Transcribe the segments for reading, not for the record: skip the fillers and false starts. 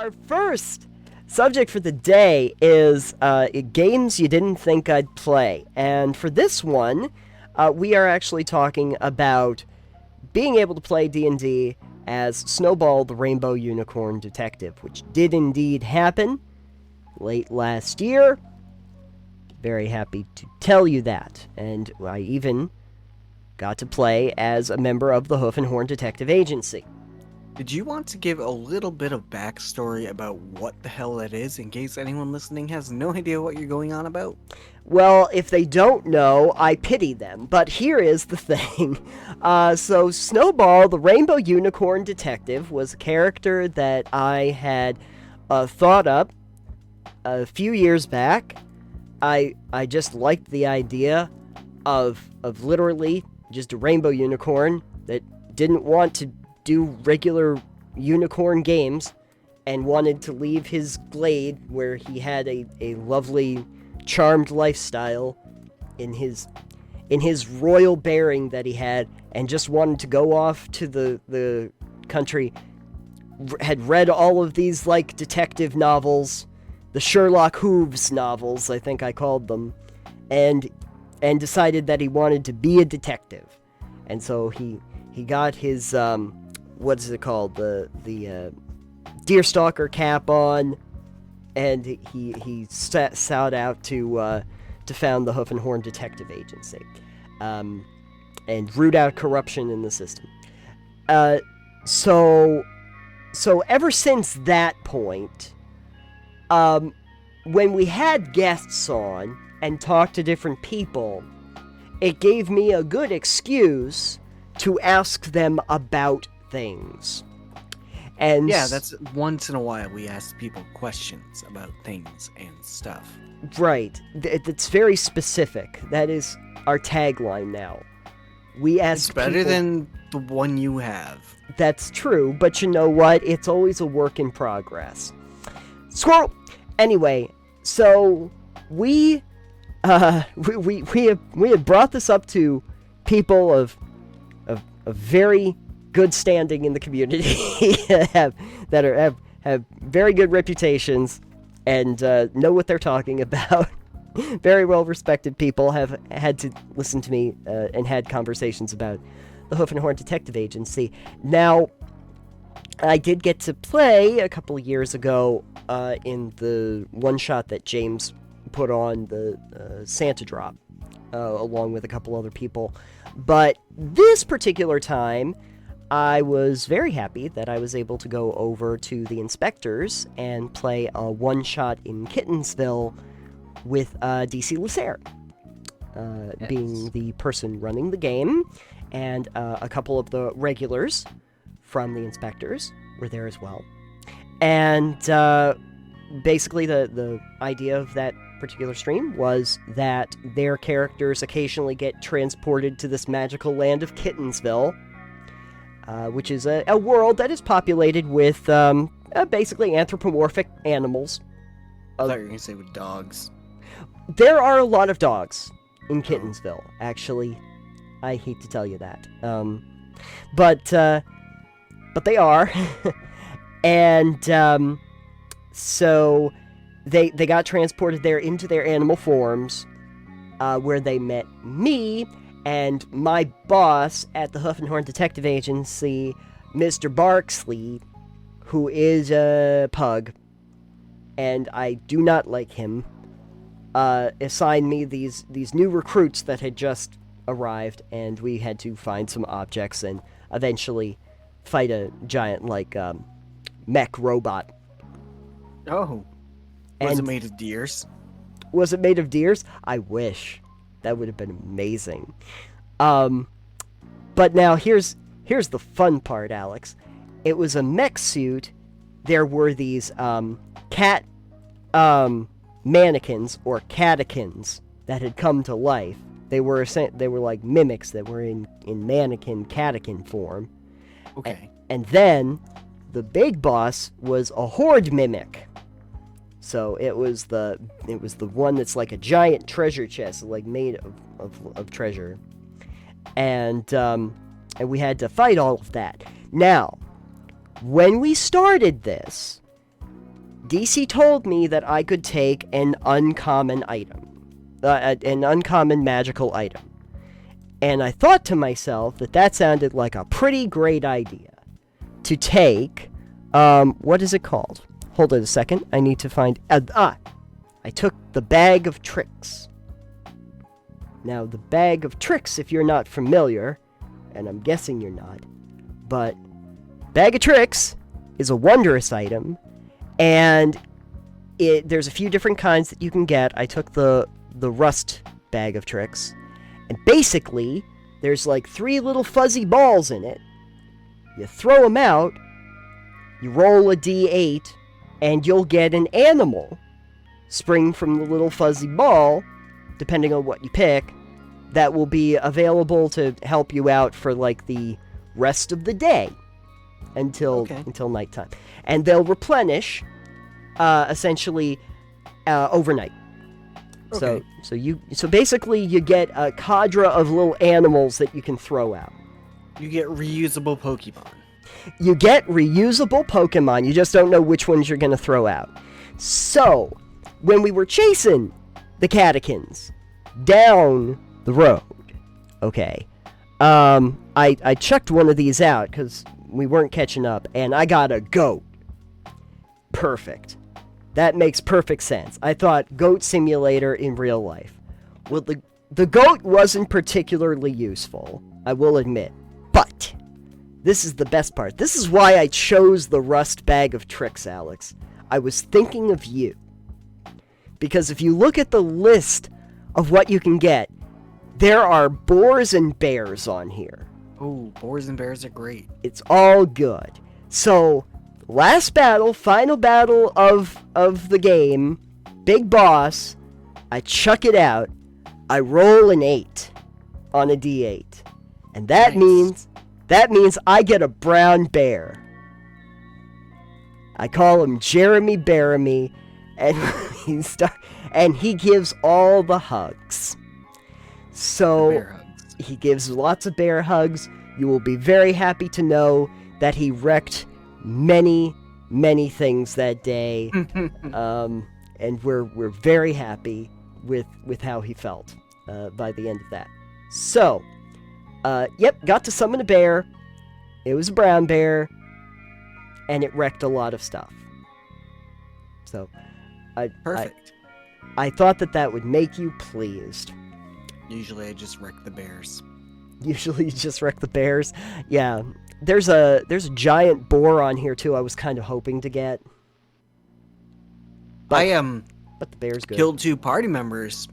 Our first subject for the day is games you didn't think I'd play. And for this one, we are actually talking about being able to play D&D as Snowball the Rainbow Unicorn Detective, which did indeed happen late last year. Very happy to tell you that. And I even got to play as a member of the Hoof and Horn Detective Agency. Did you want to give a little bit of backstory about what the hell that is, in case anyone listening has no idea what you're going on about? Well, if they don't know, I pity them. But here is the thing. So Snowball, the Rainbow Unicorn Detective, was a character that I had thought up a few years back. I just liked the idea of literally just a rainbow unicorn that didn't want to do regular unicorn games and wanted to leave his glade where he had a lovely charmed lifestyle in his royal bearing that he had, and just wanted to go off to the country. Had read all of these like detective novels, the Sherlock Hooves novels, I think I called them, and decided that he wanted to be a detective. And so he got his what's it called, the deerstalker cap on, and he set out to found the Hoof and Horn Detective Agency, and root out corruption in the system. So ever since that point, when we had guests on and talked to different people, it gave me a good excuse to ask them about things. And yeah, that's once in a while we ask people questions about things and stuff. Right. It's very specific. That is our tagline now. We ask It's better than the one you have. That's true, but you know what? It's always a work in progress. Squirrel! Anyway, so we had brought this up to people of very good standing in the community, have very good reputations, and know what they're talking about. Very well respected people have had to listen to me and had conversations about the Hoof and Horn Detective Agency. Now, I did get to play a couple of years ago in the one-shot that James put on, the Santa Drop, along with a couple other people. But this particular time, I was very happy that I was able to go over to the Inspectres and play a one-shot in Kittensville with DC Lucer, Yes. being the person running the game, and a couple of the regulars from the Inspectres were there as well. And basically the idea of that particular stream was that their characters occasionally get transported to this magical land of Kittensville, which is a world that is populated with basically anthropomorphic animals. I thought you were going to say with dogs. There are a lot of dogs in Kittensville, actually. I hate to tell you that. But they are. And so they got transported there into their animal forms, where they met me and my boss at the Hoof and Horn Detective Agency, Mr. Barksley, who is a pug, and I do not like him, assigned me these new recruits that had just arrived, and we had to find some objects and eventually fight a giant, like, mech robot. Oh. Was it made of deers? Was it made of deers? I wish. That would have been amazing. But now here's the fun part, Alex. It was a mech suit. There were these cat mannequins or catechins that had come to life. They were like mimics that were in mannequin catekin form. Okay. And then the big boss was a horde mimic. So it was the one that's like a giant treasure chest, like made of treasure, and we had to fight all of that. Now, when we started this, DC told me that I could take an uncommon item, an uncommon magical item. And I thought to myself that sounded like a pretty great idea. To take, what is it called? Hold it a second, I need to find, I took the Bag of Tricks. Now, the Bag of Tricks, if you're not familiar, and I'm guessing you're not, but Bag of Tricks is a wondrous item, and there's a few different kinds that you can get. I took the Rust Bag of Tricks, and basically, there's like 3 little fuzzy balls in it. You throw them out, you roll a d8, and you'll get an animal spring from the little fuzzy ball, depending on what you pick, that will be available to help you out for like the rest of the day until nighttime. And they'll replenish essentially overnight. Okay. So basically you get a cadre of little animals that you can throw out. You get reusable Pokemon. You get reusable Pokemon, you just don't know which ones you're going to throw out. So, when we were chasing the Catechins down the road, okay, I checked one of these out because we weren't catching up, and I got a goat. Perfect. That makes perfect sense. I thought Goat Simulator in real life. Well, the goat wasn't particularly useful, I will admit. But this is the best part. This is why I chose the Rust Bag of Tricks, Alex. I was thinking of you. Because if you look at the list of what you can get, there are boars and bears on here. Oh, boars and bears are great. It's all good. So, last battle, final battle of the game, big boss, I chuck it out, I roll an 8 on a d8. And that means I get a brown bear. I call him Jeremy Baramy, and he gives all the hugs. So he gives lots of bear hugs. You will be very happy to know that he wrecked many, many things that day. And we're very happy with how he felt by the end of that. So, got to summon a bear. It was a brown bear, and it wrecked a lot of stuff. So, Perfect. I thought that would make you pleased. Usually I just wreck the bears. Usually you just wreck the bears? Yeah. There's a giant boar on here, too, I was kind of hoping to get. But, but the bear's good. Killed 2 party members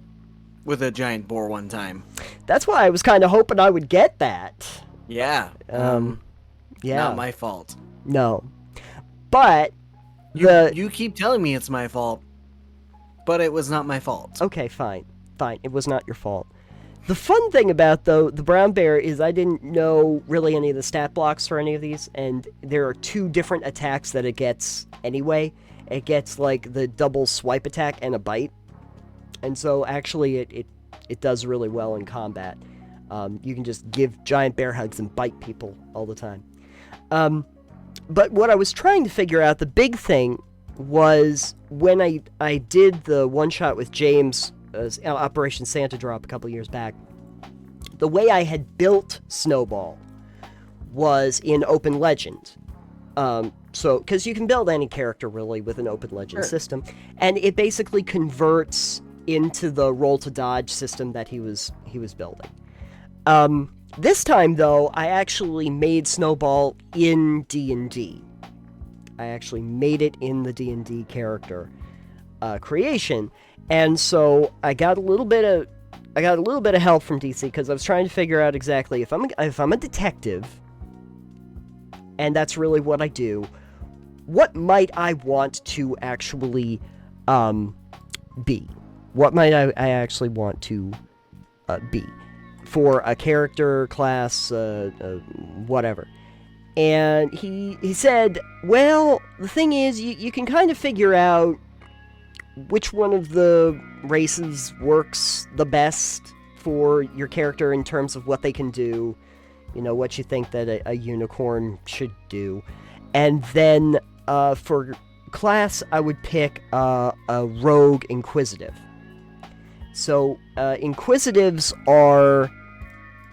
with a giant boar one time. That's why I was kind of hoping I would get that. Yeah. Yeah. Not my fault. No. But you keep telling me it's my fault, but it was not my fault. Okay, fine. Fine. It was not your fault. The fun thing about, though, the brown bear is I didn't know really any of the stat blocks for any of these, and there are 2 different attacks that it gets anyway. It gets, like, the double swipe attack and a bite. And so, actually, it does really well in combat. You can just give giant bear hugs and bite people all the time. But what I was trying to figure out, the big thing, was when I did the one-shot with James, Operation Santa Drop a couple years back, the way I had built Snowball was in Open Legend. So, because you can build any character, really, with an Open Legend system. And it basically converts into the roll-to-dodge system that he was building. This time, though, I actually made Snowball in D&D. I actually made it in the D&D character creation, and so I got a little bit of help from DC because I was trying to figure out exactly if I'm a detective, and that's really what I do. What might I want to actually be? What might I actually want to be for a character, class, whatever? And he said, well, the thing is, you can kind of figure out which one of the races works the best for your character in terms of what they can do, you know, what you think that a unicorn should do. And then for class, I would pick a rogue inquisitive. So, inquisitives are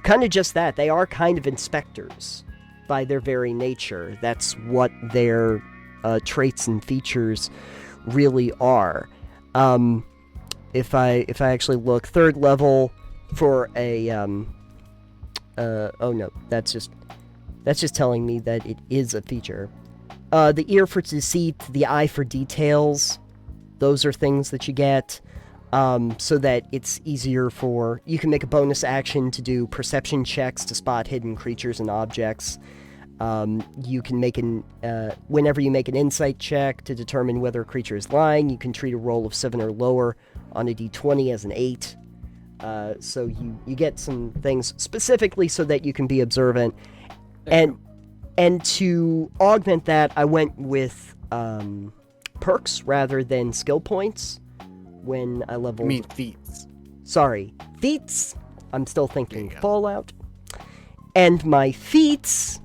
kind of just that. They are kind of inspectors by their very nature. That's what their traits and features really are. If I actually look, 3rd level for a oh no, that's just telling me that it is a feature. The ear for deceit, the eye for details, those are things that you get, so that it's easier you can make a bonus action to do perception checks to spot hidden creatures and objects. You can make whenever you make an insight check to determine whether a creature is lying, you can treat a roll of 7 or lower on a d20 as an 8. So you get some things specifically so that you can be observant. And to augment that, I went with perks rather than skill points when I leveled... I mean feats. Sorry, feats? I'm still thinking Fallout. And my feats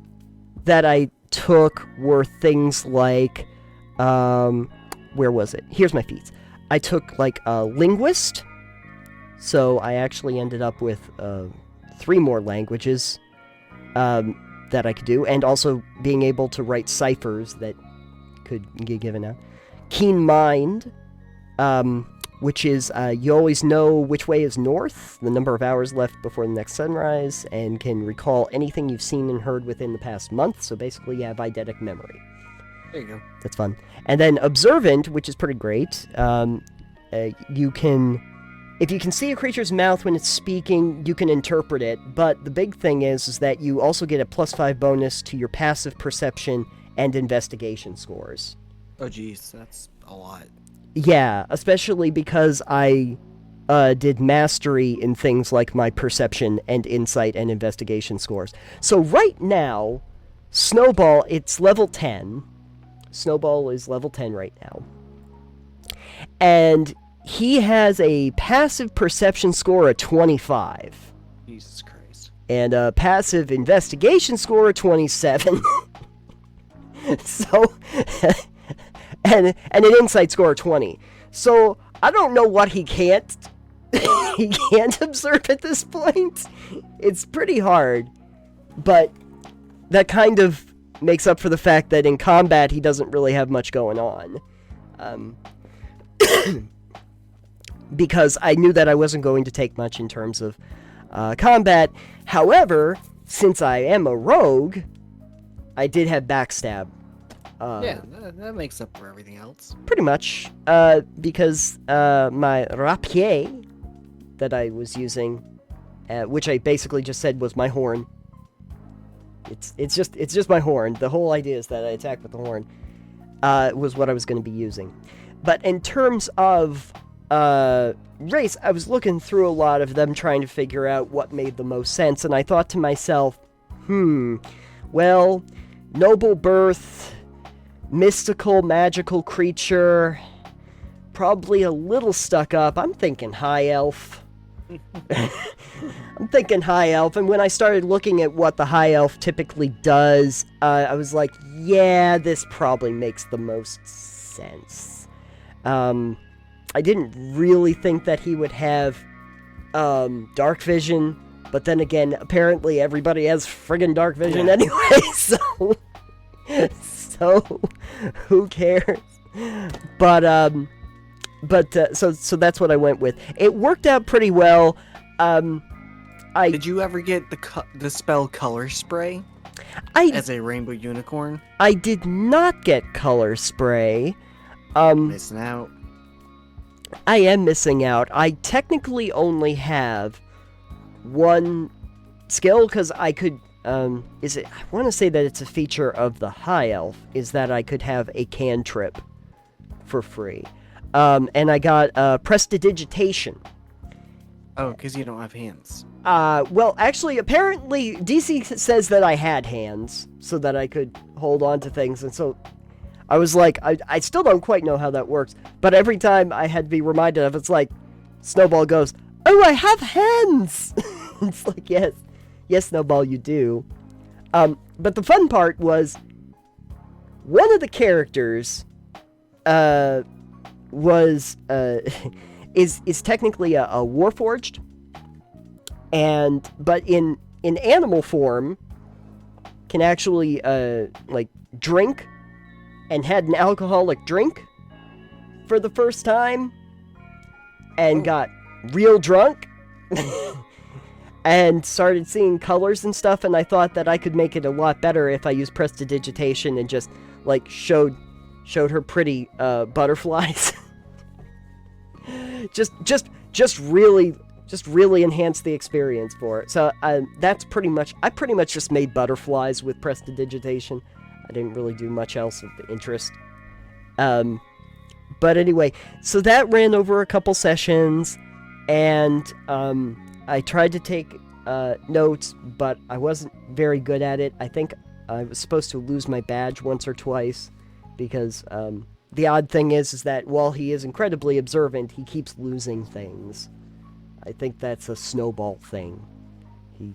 that I took were things like... where was it? Here's my feats. I took, like, a linguist. So I actually ended up with 3 more languages that I could do, and also being able to write ciphers that could get given out. Keen Mind, which is you always know which way is north, the number of hours left before the next sunrise, and can recall anything you've seen and heard within the past month, so basically you have eidetic memory. There you go. That's fun. And then Observant, which is pretty great. You can... If you can see a creature's mouth when it's speaking, you can interpret it, but the big thing is that you also get a +5 bonus to your passive perception and investigation scores. Oh geez, that's a lot. Yeah, especially because I did mastery in things like my perception and insight and investigation scores. So right now, Snowball, it's level 10. Snowball is level 10 right now. And... he has a passive perception score of 25. Jesus Christ. And a passive investigation score of 27. So, and an insight score of 20. So, I don't know what he can't observe at this point. It's pretty hard. But that kind of makes up for the fact that in combat he doesn't really have much going on. Because I knew that I wasn't going to take much in terms of combat. However, since I am a rogue, I did have backstab. Yeah, that makes up for everything else. Pretty much. Because my rapier that I was using, which I basically just said was my horn. It's just my horn. The whole idea is that I attack with the horn. Was what I was going to be using. But in terms of... race, I was looking through a lot of them trying to figure out what made the most sense, and I thought to myself, well, noble birth, mystical, magical creature, probably a little stuck up. I'm thinking high elf. I'm thinking high elf, and when I started looking at what the high elf typically does, I was like, yeah, this probably makes the most sense. I didn't really think that he would have dark vision, but then again, apparently everybody has friggin' dark vision anyway, so who cares? But so that's what I went with. It worked out pretty well. Did you ever get the spell Color Spray as a rainbow unicorn? I did not get Color Spray. Missing out. I am missing out. I technically only have one skill, because I could, I want to say that it's a feature of the High Elf, is that I could have a cantrip for free. And I got, Prestidigitation. Oh, because you don't have hands. Well, actually, apparently, DC says that I had hands, so that I could hold on to things, and so... I was like, I still don't quite know how that works, but every time I had to be reminded of it, it's like, Snowball goes, oh, I have hands! It's like, yes, Snowball, you do. But the fun part was, one of the characters was is technically a warforged, but in animal form can actually like drink, and had an alcoholic drink for the first time, and got real drunk. And started seeing colors and stuff, and I thought that I could make it a lot better if I used prestidigitation and just like showed her pretty butterflies. just really enhance the experience for it. So I pretty much just made butterflies with prestidigitation. I didn't really do much else of interest. But anyway, so that ran over a couple sessions, and I tried to take notes, but I wasn't very good at it. I think I was supposed to lose my badge once or twice, because the odd thing is that while he is incredibly observant, he keeps losing things. I think that's a Snowball thing. He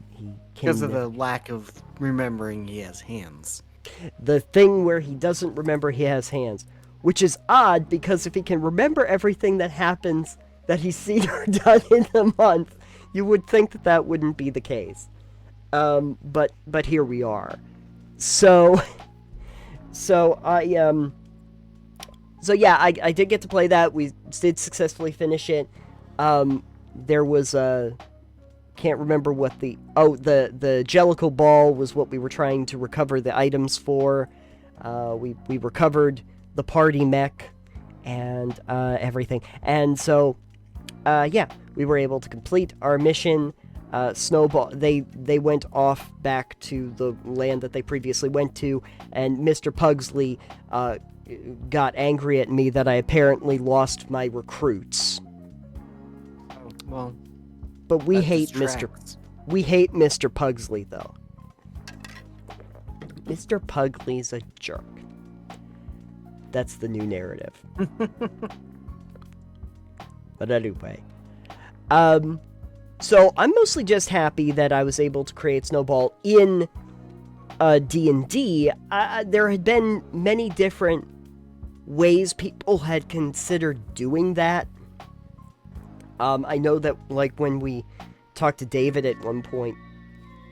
because of the lack of remembering he has hands. The thing where he doesn't remember he has hands, which is odd, because if he can remember everything that happens that he's seen or done in the month, you would think that wouldn't be the case. But here we are. So I did get to play that. We did successfully finish it. There was can't remember what the Jellicle Ball was what we were trying to recover the items for. We recovered the party mech and everything. And so we were able to complete our mission. Snowball, they went off back to the land that they previously went to, and Mr. Pugsley got angry at me that I apparently lost my recruits. Oh, well, but we hate Mr. Pugsley, though. Mr. Pugsley's a jerk. That's the new narrative. But anyway. So I'm mostly just happy that I was able to create Snowball in D&D. There had been many different ways people had considered doing that. I know that, like, when we talked to David at one point,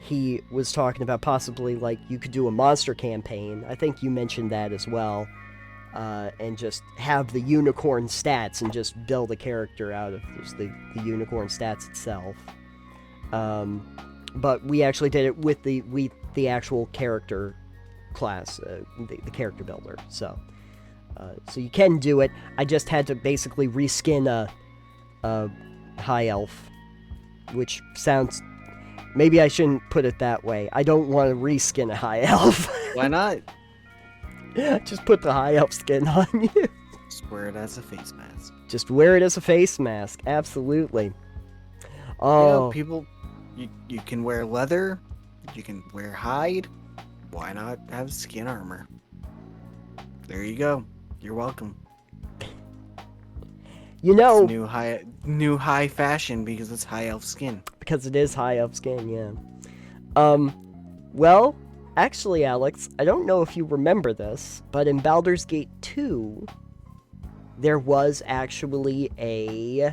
he was talking about possibly, like, you could do a monster campaign. I think you mentioned that as well. And just have the unicorn stats and just build a character out of just the unicorn stats itself. But we actually did it with the actual character class, the character builder. So you can do it. I just had to basically reskin a high elf, which sounds... Maybe I shouldn't put it that way. I don't want to reskin a high elf. Why not? Just put the high elf skin on you. Just wear it as a face mask. Just wear it as a face mask. Absolutely. Oh, people, you can wear leather. You can wear hide. Why not have skin armor? There you go. You're welcome. You know, it's new high fashion because it's high elf skin. Because it is high elf skin, yeah. Well, actually, Alex, I don't know if you remember this, but in Baldur's Gate 2, there was actually a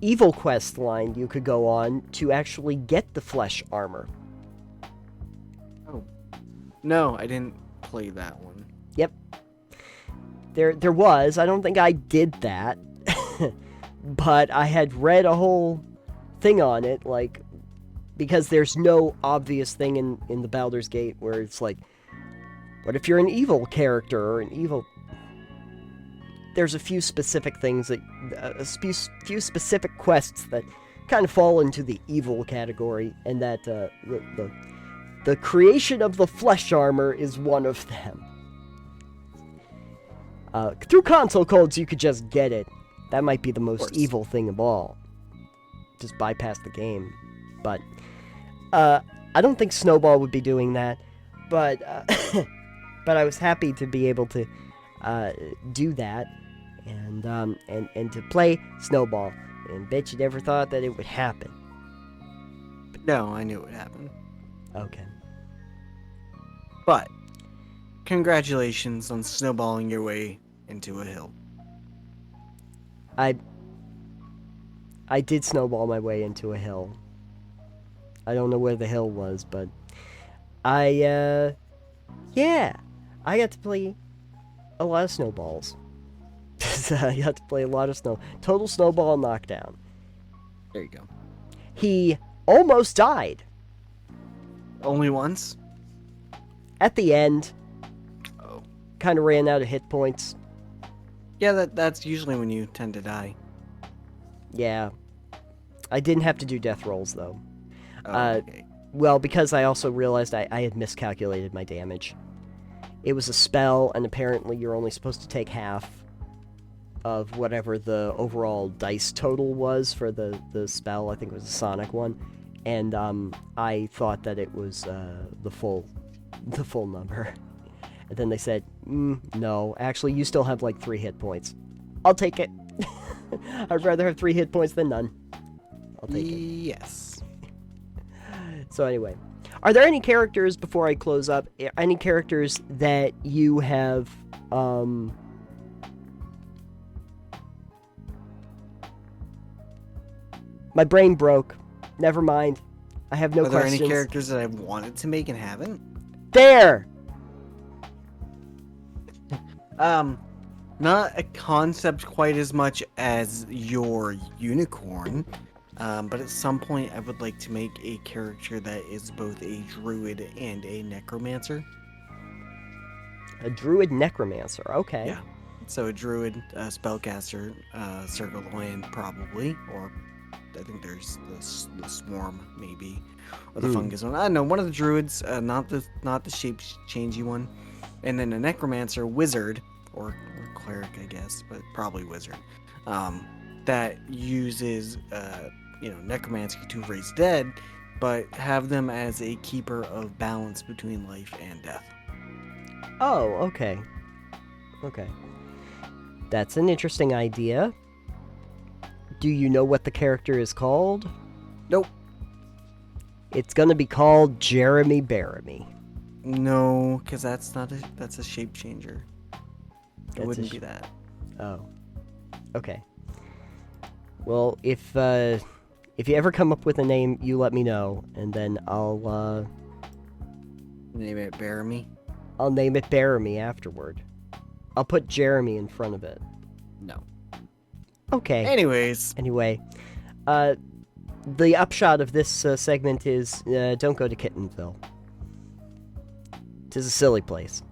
evil quest line you could go on to actually get the flesh armor. Oh. No, I didn't play that one. Yep. There was. I don't think I did that. But I had read a whole thing on it, like, because there's no obvious thing in the Baldur's Gate where it's like, what if you're an evil character or an evil... There's a few specific things that... a few specific quests that kind of fall into the evil category, and that the creation of the flesh armor is one of them. Through console codes, you could just get it. That might be the most evil thing of all. Just bypass the game. But I don't think Snowball would be doing that. But but I was happy to be able to do that and to play Snowball. And bet you never thought that it would happen. No, I knew it would happen. Okay. But congratulations on snowballing your way into a hill. I did snowball my way into a hill. I don't know where the hill was, but yeah, I got to play a lot of snowballs. I got to play a lot of total snowball knockdown. There you go. He almost died Only once? at the end. Oh. Kind of ran out of hit points. Yeah, that's usually when you tend to die. Yeah. I didn't have to do death rolls, though. Oh, okay. Well, because I also realized I had miscalculated my damage. It was a spell, and apparently you're only supposed to take half of whatever the overall dice total was for the spell. I think it was a sonic one. And I thought that it was the full number. And then they said, no, actually you still have like 3 hit points. I'll take it. I'd rather have 3 hit points than none. I'll take it. Yes. So anyway, are there any characters, before I close up, any characters that you have, my brain broke. Never mind. I have no Are there questions. any characters that I wanted to make and haven't? There! Not a concept quite as much as your unicorn, but at some point I would like to make a character that is both a druid and a necromancer. A druid necromancer, okay. Yeah. So a druid, a spellcaster, circle of land probably, or I think there's the swarm maybe, or the fungus one. I don't know, one of the druids, not the shape-changey one, and then a necromancer, wizard, or cleric I guess, but probably wizard, that uses necromancy to raise dead, but have them as a keeper of balance between life and death. Oh, okay. Okay. That's an interesting idea. Do you know what the character is called? Nope. It's gonna be called Jeremy Baramy. No, because that's a shape changer. It wouldn't be that. Oh. Okay. Well, if you ever come up with a name, you let me know, and then I'll Name it Baramy? I'll name it Baramy afterward. I'll put Jeremy in front of it. No. Okay. Anyways. Anyway, the upshot of this segment is don't go to Kittensville. It is a silly place.